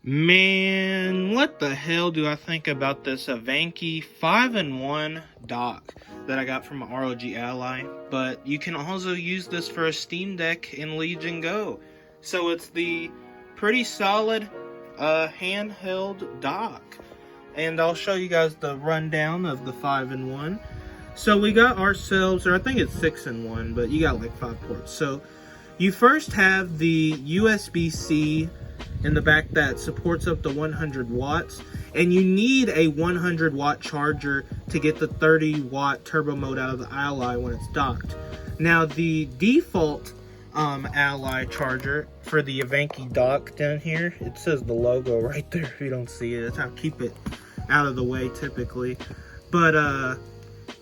Man, what the hell do I think about this IVANKY 5-in-1 dock that I got from ROG Ally? But you can also use this for a Steam Deck in Legion Go. So it's the pretty solid handheld dock. And I'll show you guys the rundown of the 5-in-1. So we got ourselves, or I think it's 6-in-1, but you got like 5 ports. So you first have the USB-C in the back that supports up to 100 watts, and you need a 100 watt charger to get the 30 watt turbo mode out of the Ally when it's docked. Now the default Ally charger for the IVANKY dock down here, it says the logo right there if you don't see it. That's how I keep it out of the way typically. But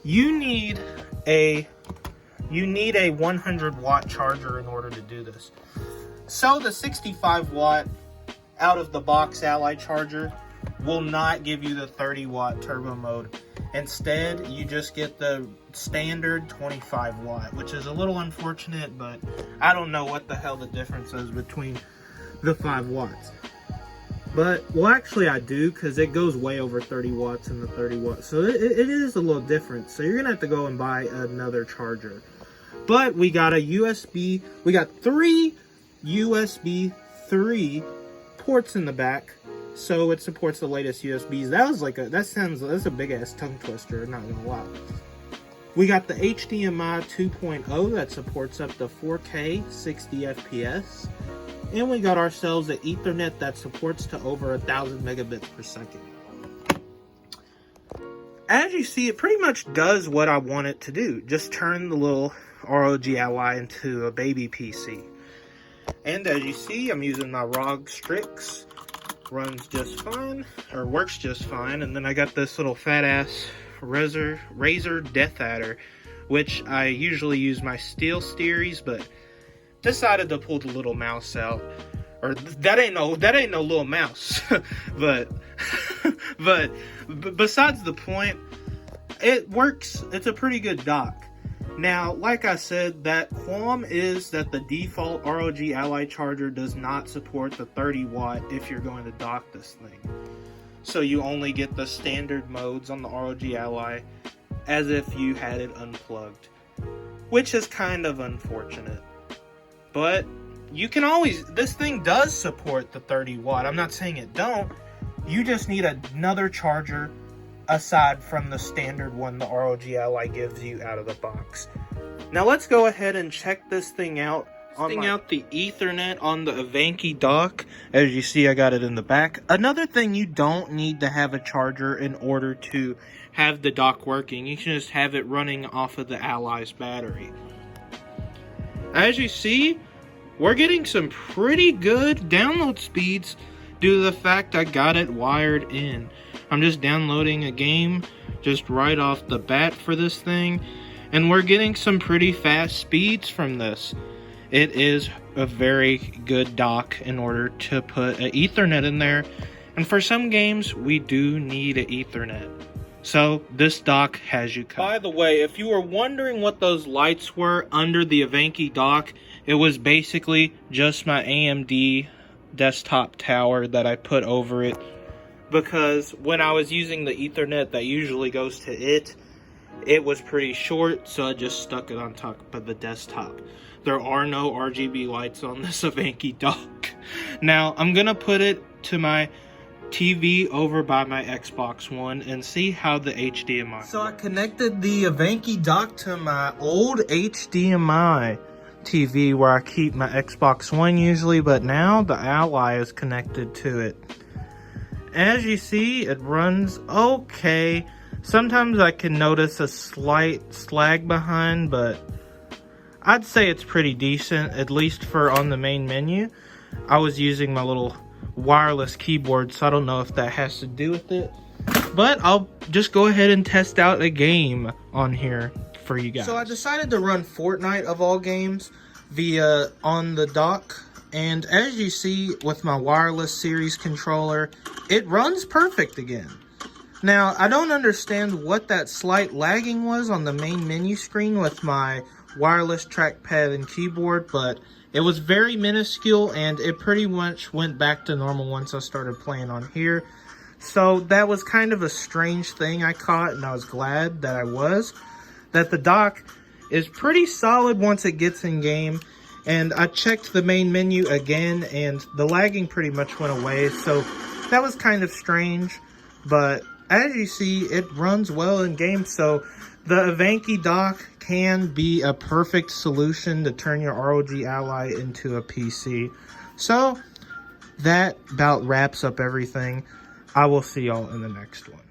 you need a 100 watt charger in order to do this. So the 65 watt out of the box Ally charger will not give you the 30 watt turbo mode. Instead, you just get the standard 25 watt, which is a little unfortunate, but I don't know what the hell the difference is between the 5 watts. But, well, actually I do, because it goes way over 30 watts in the 30 watts. So it is a little different. So you're going to have to go and buy another charger. But we got a USB, we got 3 USB 3 ports in the back, so it supports the latest USBs. That's a big ass tongue twister, not gonna lie. We got the HDMI 2.0 that supports up to 4K 60 FPS, and we got ourselves an Ethernet that supports to over 1,000 megabits per second. As you see, it pretty much does what I want it to do. Just turn the little ROG Ally into a baby PC. And as you see, I'm using my ROG Strix. Runs just fine, or works just fine. And then I got this little fat ass Razer Death Adder, which I usually use my Steel Series, but decided to pull the little mouse out. Or that ain't no little mouse. but besides the point, it works. It's a pretty good dock. Now, like I said, that qualm is that the default ROG Ally charger does not support the 30 watt if you're going to dock this thing. So you only get the standard modes on the ROG Ally as if you had it unplugged, which is kind of unfortunate. But you can always, this thing does support the 30 watt. I'm not saying it don't. You just need another charger aside from the standard one the ROG Ally gives you out of the box. Now let's go ahead and check this thing out. Out the Ethernet on the IVANKY dock. As you see, I got it in the back. Another thing, you don't need to have a charger in order to have the dock working. You can just have it running off of the Ally's battery. As you see, we're getting some pretty good download speeds due to the fact I got it wired in. I'm just downloading a game just right off the bat for this thing, and we're getting some pretty fast speeds from this. It is a very good dock in order to put an Ethernet in there, and for some games we do need an Ethernet. So this dock has you covered. By the way, if you were wondering what those lights were under the IVANKY dock, it was basically just my AMD desktop tower that I put over it, because when I was using the Ethernet that usually goes to it was pretty short, so I just stuck it on top of the desktop. There are no RGB lights on this IVANKY dock. Now, I'm gonna put it to my TV over by my Xbox One and see how the HDMI. So I connected the IVANKY dock to my old HDMI TV where I keep my Xbox One usually, but now the Ally is connected to it. As you see, it runs okay. Sometimes I can notice a slight lag behind, but I'd say it's pretty decent, at least for on the main menu. I was using my little wireless keyboard, so I don't know if that has to do with it. But I'll just go ahead and test out a game on here for you guys. So I decided to run Fortnite of all games via on the dock. And as you see with my wireless series controller, it runs perfect again. Now, I don't understand what that slight lagging was on the main menu screen with my wireless trackpad and keyboard, but It was very minuscule, and it pretty much went back to normal once I started playing on here. So that was kind of a strange thing I caught, and I was glad that I was. That the dock is pretty solid once it gets in game. And I checked the main menu again, and the lagging pretty much went away. So that was kind of strange. But as you see, it runs well in game. So the IVANKY dock can be a perfect solution to turn your ROG Ally into a PC. So that about wraps up everything. I will see y'all in the next one.